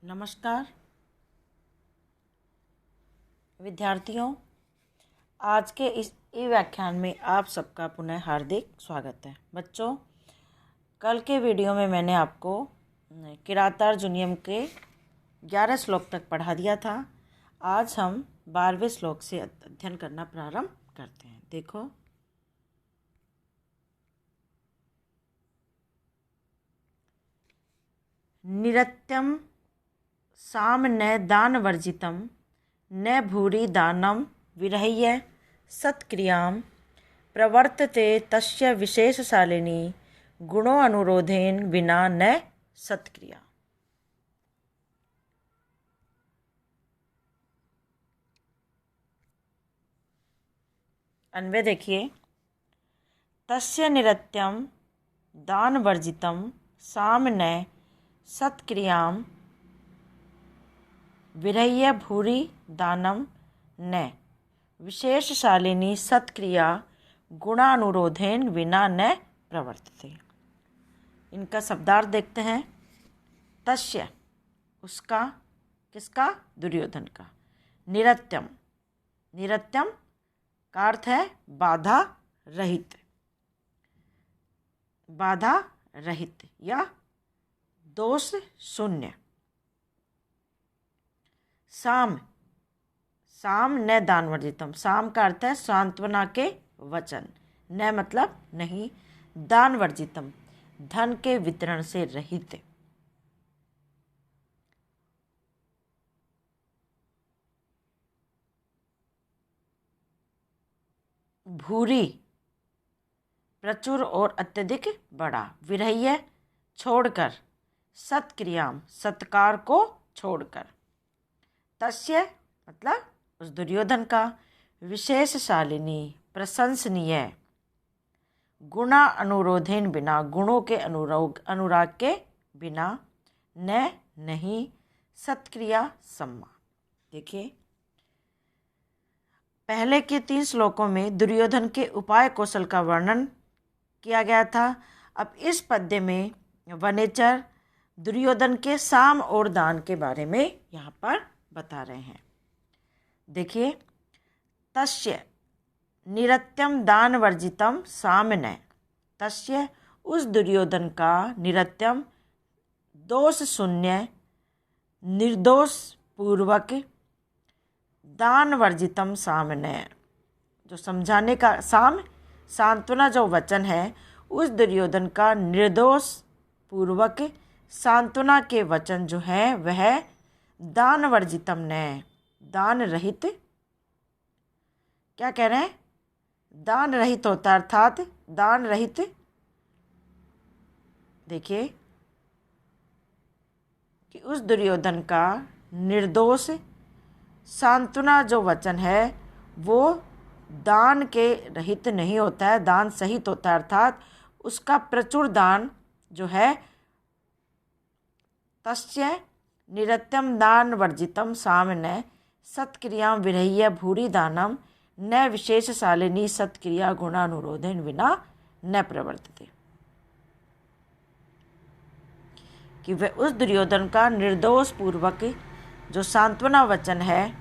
नमस्कार विद्यार्थियों, आज के इस व्याख्यान में आप सबका पुनः हार्दिक स्वागत है। बच्चों, कल के वीडियो में मैंने आपको किरातार्जुनीयम के 11 श्लोक तक पढ़ा दिया था। आज हम 12वें श्लोक से अध्ययन करना प्रारंभ करते हैं। देखो, निरत्यम साम न दान वर्जितम न भूरि दानम विरह्य सत्क्रियां प्रवर्तते तस्य विशेषशालिनी गुणो अनुरोधेन विना न सत्क्रिया। अन्वय देखिए, तस्य निरत्यम दान वर्जितम साम न सत्क्रियां विरह्य भूरि दानम न विशेषशालिनी सत्क्रिया गुणानुरोधेन विना न प्रवर्तते। इनका शब्दार्थ देखते हैं। तस्य, उसका, किसका? दुर्योधन का। निरत्यम, निरत्यम का अर्थ है बाधा रहित, बाधा रहित या दोष शून्य। साम, साम न दान वर्जितम, साम का अर्थ है सांत्वना के वचन, न मतलब नहीं, दान वर्जितम धन के वितरण से रहित। भूरी, प्रचुर और अत्यधिक बड़ा। विरह्य, छोड़कर। सत्क्रियाम, सत्कार को छोड़कर। तस्य मतलब उस दुर्योधन का। विशेषशालिनी, प्रशंसनीय। गुणा अनुरोधेन बिना, गुणों के अनुराग के बिना। न नहीं, सत्क्रिया सम्मा। देखिए, पहले के 3 श्लोकों में दुर्योधन के उपाय कौशल का वर्णन किया गया था। अब इस पद्य में वनेचर दुर्योधन के साम और दान के बारे में यहाँ पर बता रहे हैं। देखिए, तस्य निरत्यम दान वर्जितम सामने, तस्य उस दुर्योधन का, निरत्यम दोष शून्य, निर्दोष पूर्वक, दान वर्जितम सामने जो समझाने का, साम सांत्वना जो वचन है, उस दुर्योधन का निर्दोष पूर्वक सांत्वना के वचन जो है वह दान वर्जितम ने, दान रहित। क्या कह रहे हैं? दान रहित होता, अर्थात दान रहित। देखिए कि उस दुर्योधन का निर्दोष सांत्वना जो वचन है वो दान के रहित नहीं होता है, दान सहित होता है, अर्थात उसका प्रचुर दान जो है। तस्य निरत्यम दान वर्जितम सामने सत्क्रिया विरह्य भूरि दानम न विशेषशालिनी सत्क्रिया गुणानुरोधेन विना न प्रवर्तते। कि वह उस दुर्योधन का निर्दोष पूर्वक जो सांत्वना वचन है,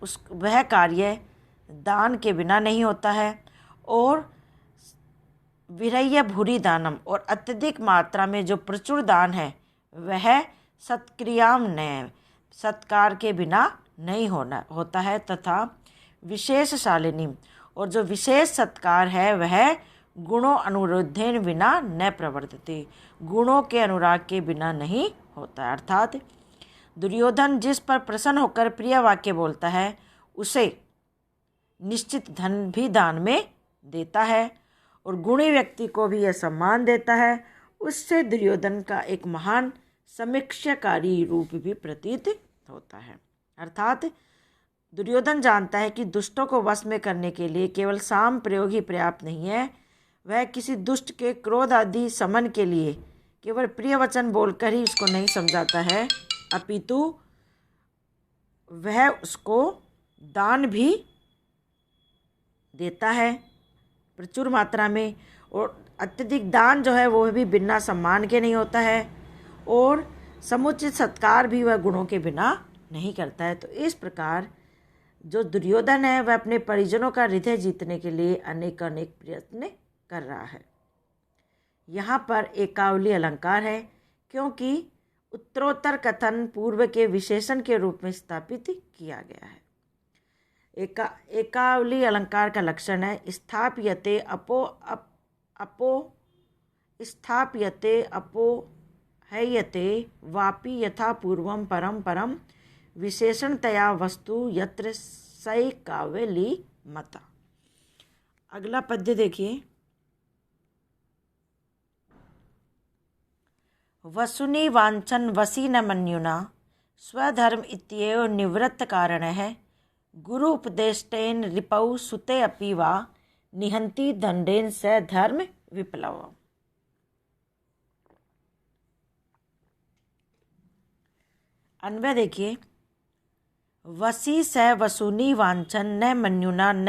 उस वह कार्य दान के बिना नहीं होता है, और विरह्य भूरि दानम और अत्यधिक मात्रा में जो प्रचुर दान है वह सत्क्रियाम न, सत्कार के बिना नहीं होता है, तथा विशेषशालिनी और जो विशेष सत्कार है वह गुणों अनुरोधेन विना न प्रवर्तते, गुणों के अनुराग के बिना नहीं होता है। अर्थात दुर्योधन जिस पर प्रसन्न होकर प्रिय वाक्य बोलता है उसे निश्चित धन भी दान में देता है, और गुणी व्यक्ति को भी यह सम्मान देता है। उससे दुर्योधन का एक महान समीक्षाकारी रूप भी प्रतीत होता है। अर्थात दुर्योधन जानता है कि दुष्टों को वश में करने के लिए केवल साम प्रयोग ही पर्याप्त नहीं है। वह किसी दुष्ट के क्रोध आदि शमन के लिए केवल प्रिय वचन बोलकर ही उसको नहीं समझाता है, अपितु वह उसको दान भी देता है प्रचुर मात्रा में, और अत्यधिक दान जो है वो भी बिना सम्मान के नहीं होता है, और समुचित सत्कार भी वह गुणों के बिना नहीं करता है। तो इस प्रकार जो दुर्योधन है वह अपने परिजनों का हृदय जीतने के लिए अनेक प्रयत्न कर रहा है। यहाँ पर एकावली अलंकार है क्योंकि उत्तरोत्तर कथन पूर्व के विशेषण के रूप में स्थापित किया गया है। एकावली अलंकार का लक्षण है स्थाप्यते अपोहयते वापि यथा पूर्वम परम परम विशेषणतया वस्तु यत्र सैकावली मता। अगला पद्य देखिए। वसुनि वांछन वसी न मन्युना स्वधर्म इत्येव निवृत्त कारणः गुरु उपदेष्टेन रिपौ सुते अपि वा निहंति दंडेन स धर्म विप्लवम्। अन्वय देखिए। वसी स वसूनि वांछन न मन्युना न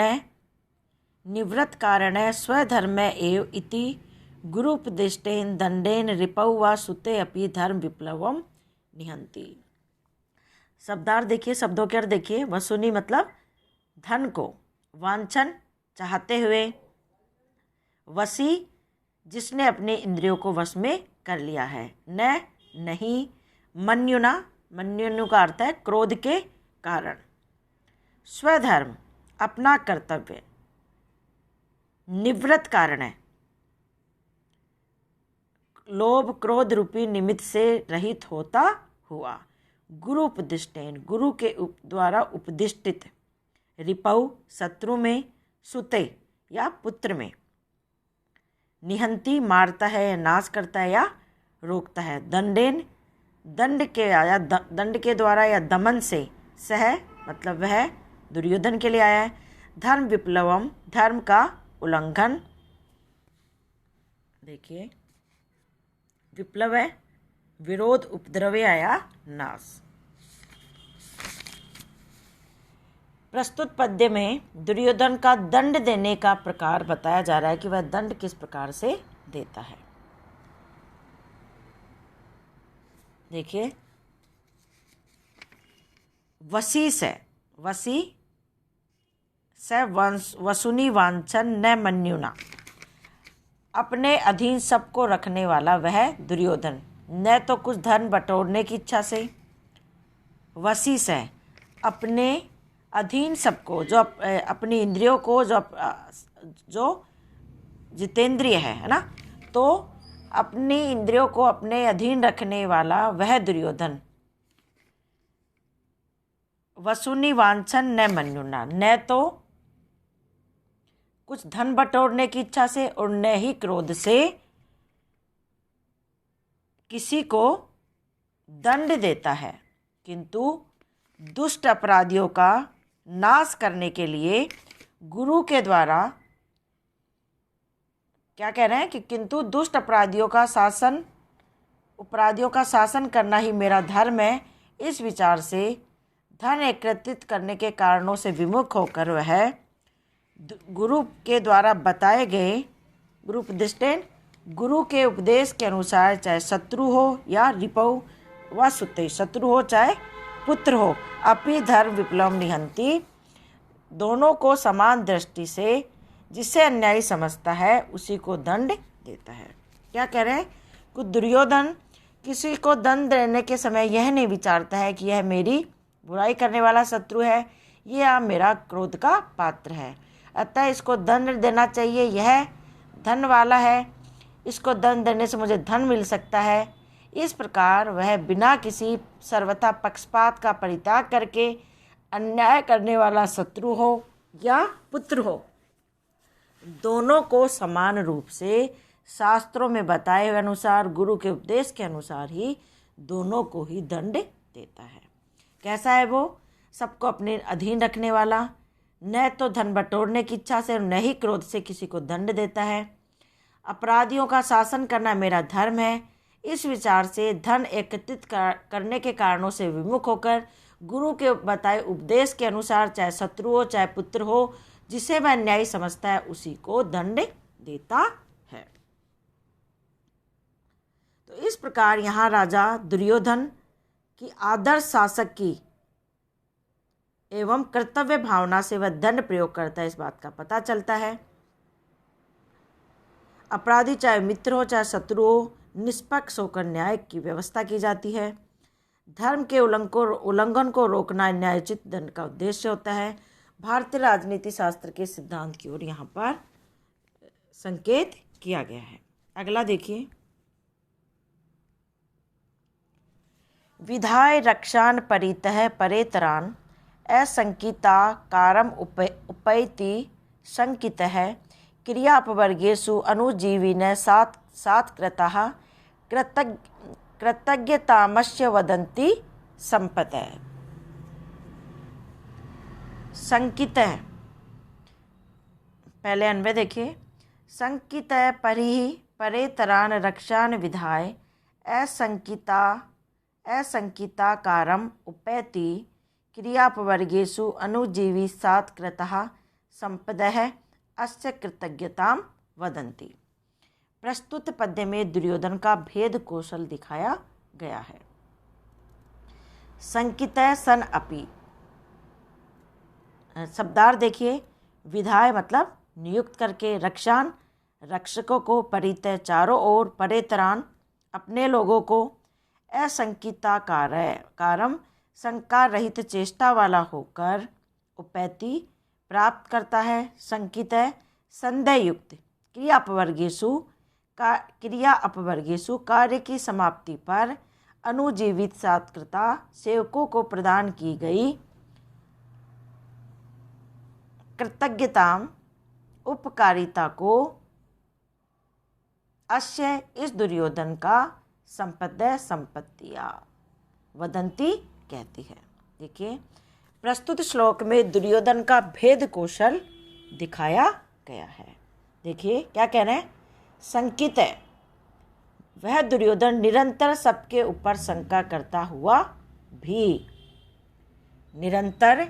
निवृत्त कारणः स्वधर्म एव इति गुरुपदिष्टेन दंडेन रिपौ वा सुते अपि धर्म विप्लवम निहंति। शब्दार्थ देखिए, शब्दों के अर्थ देखिए। वसुनी मतलब धन को, वांछन चाहते हुए, वसी जिसने अपने इंद्रियों को वश में कर लिया है, न नहीं, मन्युना मन्युनु का अर्थ है क्रोध के कारण, स्वधर्म अपना कर्तव्य, निवृत्त कारण है लोभ क्रोध रूपी निमित्त से रहित होता हुआ, गुरु उपदिष्टेन गुरु के द्वारा उपदिष्टित, रिपौ शत्रु में, सुते या पुत्र में, निहंती मारता है या नाश करता है या रोकता है, दंडेन दंड के द्वारा या दमन से, सह मतलब वह दुर्योधन के लिए आया है, धर्म विप्लवम धर्म का उल्लंघन। देखिए विप्लव है विरोध, उपद्रव या नाश। प्रस्तुत पद्य में दुर्योधन का दंड देने का प्रकार बताया जा रहा है कि वह दंड किस प्रकार से देता है। देखिए वसी से वसुनी वांछन न मन्युना, अपने अधीन सबको रखने वाला वह दुर्योधन, न तो कुछ धन बटोरने की इच्छा से, वसी से अपने अधीन सबको, जो अपनी इंद्रियों को, जो जितेंद्रिय है ना, तो अपनी इंद्रियों को अपने अधीन रखने वाला वह दुर्योधन, वसुनी वांछन न मन्युना, न तो कुछ धन बटोरने की इच्छा से और न ही क्रोध से किसी को दंड देता है, किंतु दुष्ट अपराधियों का नाश करने के लिए गुरु के द्वारा, क्या कह रहे हैं कि किंतु दुष्ट अपराधियों का शासन करना ही मेरा धर्म है। इस विचार से धन एकत्रित करने के कारणों से विमुख होकर वह गुरु के द्वारा बताए गए गुरु के उपदेश के अनुसार, चाहे शत्रु हो या रिपौ व सुते, शत्रु हो चाहे पुत्र हो, अपि धर्म विप्लव निहंती, दोनों को समान दृष्टि से जिसे अन्यायी समझता है उसी को दंड देता है। क्या कह रहे हैं कि दुर्योधन किसी को दंड देने के समय यह नहीं विचारता है कि यह मेरी बुराई करने वाला शत्रु है, यह मेरा क्रोध का पात्र है, अतः इसको दंड देना चाहिए, यह धन वाला है, इसको दंड देने से मुझे धन मिल सकता है। इस प्रकार वह बिना किसी सर्वथा पक्षपात का परित्याग करके अन्याय करने वाला शत्रु हो या पुत्र हो, दोनों को समान रूप से शास्त्रों में बताए हुए अनुसार, गुरु के उपदेश के अनुसार ही दोनों को ही दंड देता है। कैसा है वो? सबको अपने अधीन रखने वाला, न तो धन बटोरने की इच्छा से और न ही क्रोध से किसी को दंड देता है। अपराधियों का शासन करना मेरा धर्म है। इस विचार से धन एकत्रित करने के कारणों से विमुख होकर गुरु के बताए उपदेश के अनुसार, चाहे शत्रु हो चाहे पुत्र हो, जिसे वह न्यायी समझता है उसी को दंड देता है। तो तो इस प्रकार यहाँ राजा दुर्योधन की आदर्श शासक की एवं कर्तव्य भावना से वह दंड प्रयोग करता है, इस बात का पता चलता है। अपराधी चाहे मित्र हो चाहे शत्रु हो, निष्पक्ष होकर न्याय की व्यवस्था की जाती है। धर्म के उल्लंघन को रोकना न्यायोचित दंड का उद्देश्य होता है। भारतीय राजनीति शास्त्र के सिद्धांत की ओर यहाँ पर संकेत किया गया है। अगला देखिए, विधाय रक्षान परितः परेतरान असंकिता कारम उपैति संकितः क्रियापवर्गेषु अनुजीविन सात् कृतः कृतज्ञतामस्य वदन्ति संपतः। संकितः, पहले अन्वय देखिए। संकितः परेतरान रक्षान विधाय असंकिताकारम उपैति क्रियापवर्गेषु अनुजीवी सात् कृतः संपदः अस्य कृतज्ञताम वदन्ति। प्रस्तुत पद्य में दुर्योधन का भेद कौशल दिखाया गया है। संकितः सन अपि, शब्दार्थ देखिए। विधाय मतलब नियुक्त करके, रक्षान रक्षकों को, परितः चारों ओर, परेतरान अपने लोगों को, असंकिता कारम शंका रहित चेष्टा वाला होकर, उपैति प्राप्त करता है, संकितः संदेहयुक्त, क्रिया अपवर्गेषु कार्य की समाप्ति पर अनुजीवित सात्कृता सेवकों को प्रदान की गई कृतज्ञता उपकारिता को अस्य इस दुर्योधन का संपत्तिया वदंती कहती है। देखिए, प्रस्तुत श्लोक में दुर्योधन का भेद कौशल दिखाया गया है। देखिए क्या कह रहे हैं, संकित है वह दुर्योधन निरंतर सबके ऊपर शंका करता हुआ भी, निरंतर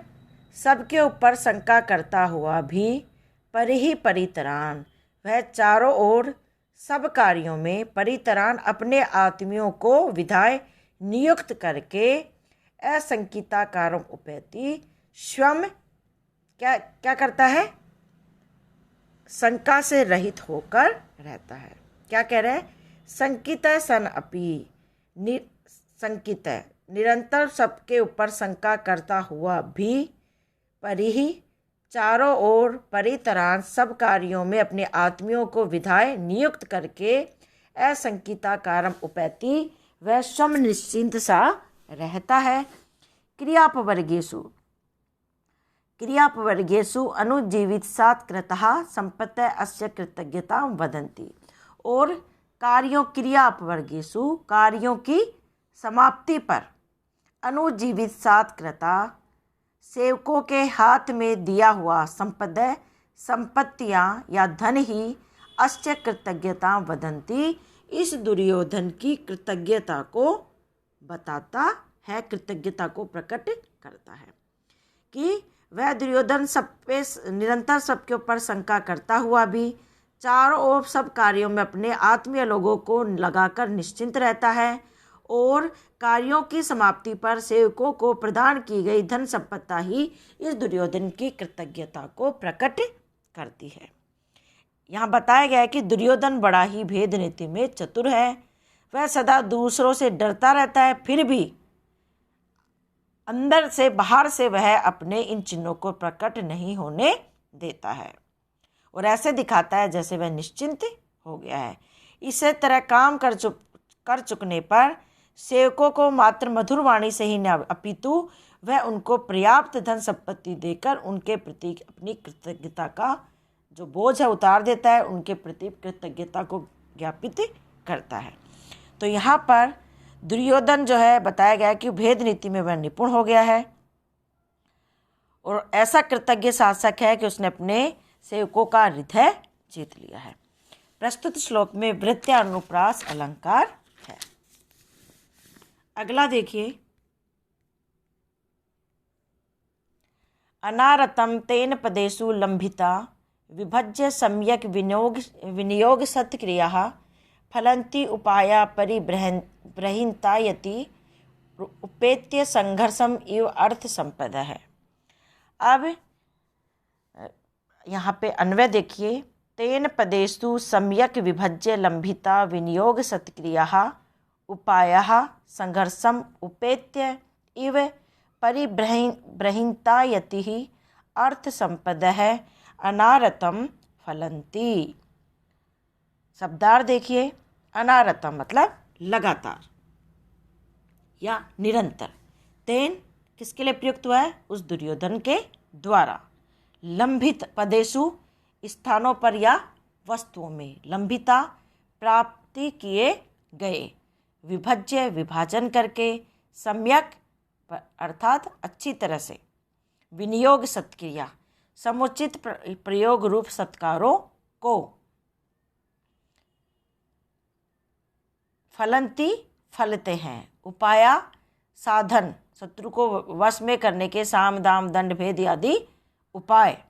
सबके ऊपर शंका करता हुआ भी, परितरान वह चारों ओर सब कार्यों में, परितरान अपने आत्मियों को विधाय नियुक्त करके, असंकिताकारम उपैति स्वयं क्या करता है, शंका से रहित होकर रहता है। क्या कह रहे हैं, संकित सन अपि, संकित निरंतर सबके ऊपर शंका करता हुआ भी, परिहि चारों ओर, परितरान सब कार्यों में अपने आत्मियों को विधाय नियुक्त करके, असंकिताकारम उपैति वह स्वयं निश्चिंत सा रहता है। क्रियापवर्गेषु अनुजीवित सात् कृतः संपत्तः अस्य कृतज्ञता वदन्ति। और क्रियापवर्गेषु कार्यों की समाप्ति पर, अनुजीवित सात् कृता सेवकों के हाथ में दिया हुआ संपत्तियाँ या धन ही अस्य कृतज्ञता वदन्ति, इस दुर्योधन की कृतज्ञता को बताता है, कृतज्ञता को प्रकट करता है कि वह दुर्योधन निरंतर सबके ऊपर शंका करता हुआ भी चारों ओर सब कार्यों में अपने आत्मीय लोगों को लगाकर निश्चिंत रहता है, और कार्यों की समाप्ति पर सेवकों को प्रदान की गई धन संपत्ति ही इस दुर्योधन की कृतज्ञता को प्रकट करती है। यहाँ बताया गया है कि दुर्योधन बड़ा ही भेद नीति में चतुर है। वह सदा दूसरों से डरता रहता है, फिर भी अंदर से बाहर से वह अपने इन चिन्हों को प्रकट नहीं होने देता है और ऐसे दिखाता है जैसे वह निश्चिंत हो गया है। इसी तरह काम कर चुकने पर सेवकों को मात्र मधुर वाणी से ही न अपितु वह उनको पर्याप्त धन संपत्ति देकर उनके प्रति अपनी कृतज्ञता का जो बोझ है उतार देता है, उनके प्रति कृतज्ञता को ज्ञापित करता है। तो यहाँ पर दुर्योधन जो है बताया गया है कि भेद नीति में वह निपुण हो गया है और ऐसा कृतज्ञ शासक है कि उसने अपने सेवकों का हृदय जीत लिया है। प्रस्तुत श्लोक में वृत्यानुप्रास अलंकार है। अगला देखिए, अनारतम तेन पदेषु लंभिता विभज्य सम्यक विनियोग सत्क्रिया फलन्ति उपाया परिब्रहींतायति उपेत्य संघर्षम इव अर्थ संपदा है। अब यहाँ पे अन्वय देखिए। तेन पदेषु सम्यक विभज्य लंबिता विनियोग सत्क्रियाः उपायाः संघर्षम उपेत्य इव परिब्रहींतायतिः अर्थ संपदः अनारतम फलन्ति। शब्दार्थ देखिए। अनारतम मतलब लगातार या निरंतर। तेन किसके लिए प्रयुक्त हुआ है? उस दुर्योधन के द्वारा। लंबित पदेषु स्थानों पर या वस्तुओं में, लंबिता प्राप्ति किए गए, विभज्य विभाजन करके, सम्यक अर्थात अच्छी तरह से, विनियोग सत्क्रिया समुचित प्रयोग रूप सत्कारों को, फलन्ति फलते हैं, उपाया साधन शत्रु को वश में करने के साम दाम दंड भेद आदि उपाय,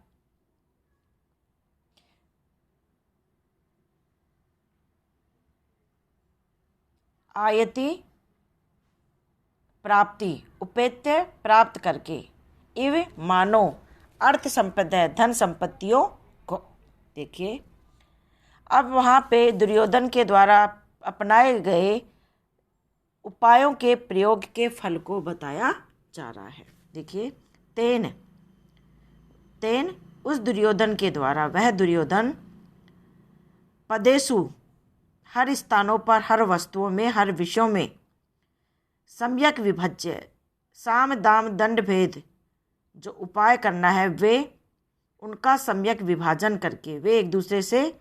आयति प्राप्ति उपेत्य प्राप्त करके, इव मानो अर्थ संपदा धन संपत्तियों को। देखिए अब वहाँ पे दुर्योधन के द्वारा अपनाए गए उपायों के प्रयोग के फल को बताया जा रहा है। देखिए तेन उस दुर्योधन के द्वारा, वह दुर्योधन पदेषु हर स्थानों पर, हर वस्तुओं में, हर विषयों में, सम्यक विभज्य साम दाम दंड भेद जो उपाय करना है वे उनका सम्यक विभाजन करके, वे एक दूसरे से,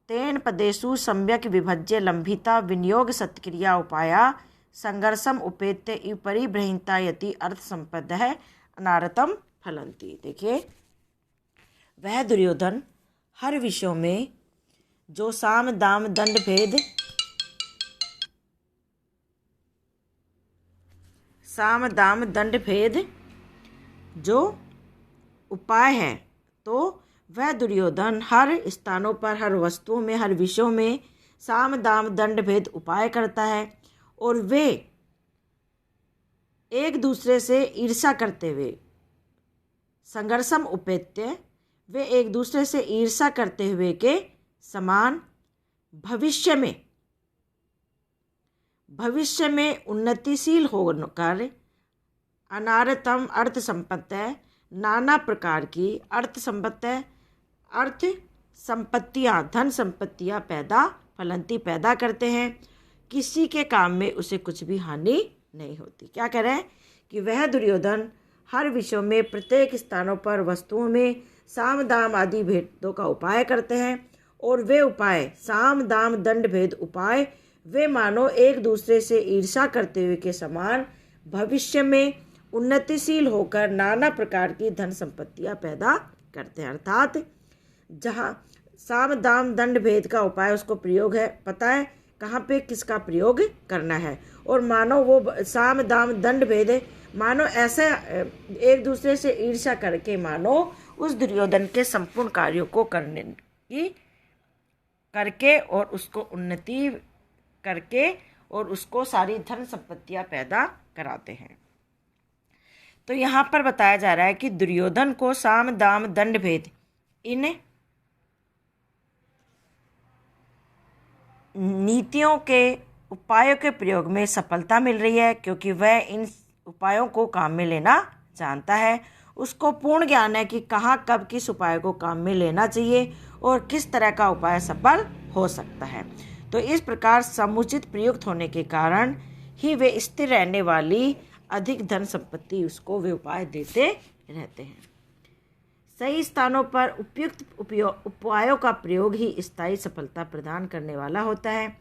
तेन पदेषु सम्यक विभज्य लंबिता विनियोग सत्क्रिया उपाया संघर्षम उपेत्य इव परिब्रहींतायति अर्थ संपदः अनारतम फलन्ति। देखिए वह दुर्योधन हर विषयों में जो साम दाम दंड भेद, साम दाम दंड भेद जो उपाय है, तो वह दुर्योधन हर स्थानों पर, हर वस्तुओं में, हर विषयों में साम दाम दंड भेद उपाय करता है और वे एक दूसरे से ईर्ष्या करते हुए, संघर्षम उपेत्य वे एक दूसरे से ईर्ष्या करते हुए के समान भविष्य में उन्नतिशील होकर अनारतम अर्थ संपत्ति नाना प्रकार की अर्थ संपत्तियाँ, धन संपत्तियाँ फलन्ति पैदा करते हैं, किसी के काम में उसे कुछ भी हानि नहीं होती। क्या कह रहे हैं कि वह दुर्योधन हर विषयों में, प्रत्येक स्थानों पर, वस्तुओं में साम दाम आदि भेदों का उपाय करते हैं और वे उपाय, साम दाम दंड भेद उपाय, वे मानो एक दूसरे से ईर्ष्या करते हुए के समान भविष्य में उन्नतिशील होकर नाना प्रकार की धन संपत्तियां पैदा करते हैं। अर्थात जहाँ साम दाम दंड भेद का उपाय, उसको प्रयोग है, पता है कहाँ पे किसका प्रयोग करना है, और मानो वो साम दाम दंड भेद मानो ऐसे एक दूसरे से ईर्ष्या करके मानो उस दुर्योधन के संपूर्ण कार्यों को करके और उसको उन्नति करके और उसको सारी धन संपत्तियां पैदा कराते हैं। तो यहाँ पर बताया जा रहा है कि दुर्योधन को साम दाम दंड भेद इन नीतियों के उपायों के प्रयोग में सफलता मिल रही है, क्योंकि वह इन उपायों को काम में लेना जानता है। उसको पूर्ण ज्ञान है कि कहाँ कब किस उपाय को काम में लेना चाहिए और किस तरह का उपाय सफल हो सकता है। तो इस प्रकार समुचित प्रयुक्त होने के कारण ही वे स्थिर रहने वाली अधिक धन संपत्ति उसको वे उपाय देते रहते हैं। सही स्थानों पर उपयुक्त उपायों का प्रयोग ही स्थायी सफलता प्रदान करने वाला होता है।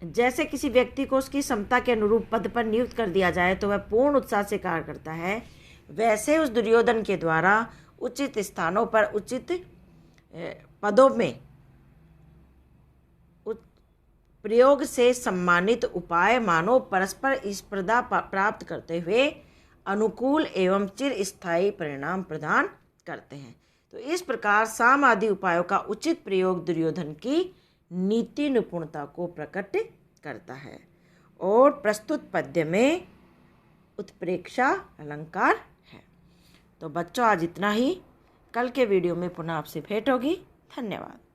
जैसे किसी व्यक्ति को उसकी क्षमता के अनुरूप पद पर नियुक्त कर दिया जाए तो वह पूर्ण उत्साह से कार्य करता है, वैसे उस दुर्योधन के द्वारा उचित स्थानों पर उचित पदों में प्रयोग से सम्मानित उपाय मानव परस्पर स्पर्धा प्राप्त करते हुए अनुकूल एवं चिरस्थायी परिणाम प्रदान करते हैं। तो इस प्रकार साम आदि उपायों का उचित प्रयोग दुर्योधन की नीति निपुणता को प्रकट करता है। और प्रस्तुत पद्य में उत्प्रेक्षा अलंकार है। तो बच्चों, आज इतना ही। कल के वीडियो में पुनः आपसे भेंट होगी। धन्यवाद।